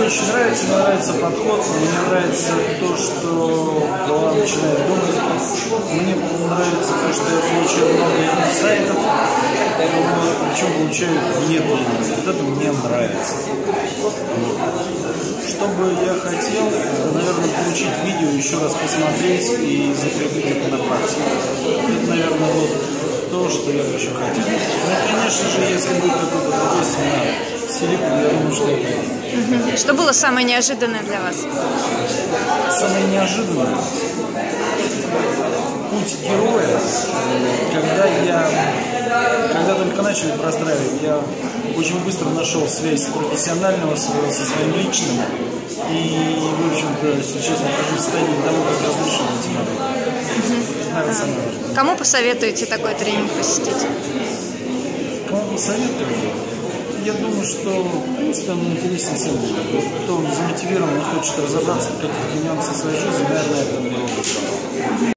очень нравится, мне нравится подход, мне нравится то, что голова начинает думать, мне нравится то, что я получаю много инсайтов, причем получаю вне тренинга. Вот это мне нравится. Что бы я хотел, это, наверное, получить видео, еще раз посмотреть и закрепить это на практике. Это, наверное, вот то, что я очень хотел. Ну, конечно же, если будет какой-то другой семинар с Филиппом, я думаю, что это... Что было самое неожиданное для вас? Самое неожиданное? Путь героя, когда только начали простраивать, я очень быстро нашел связь профессионального со своим личным. И, в общем-то, сейчас нахожусь в стадии того, как разрешить эти модели. Наверное, самое важное. Кому посоветуете такой тренинг посетить? Кому посоветую? Я думаю, что, в принципе, он интересен всем людям. Кто замотивирован и хочет разобраться в каких-то нюансах своей жизни, наверное, это было бы.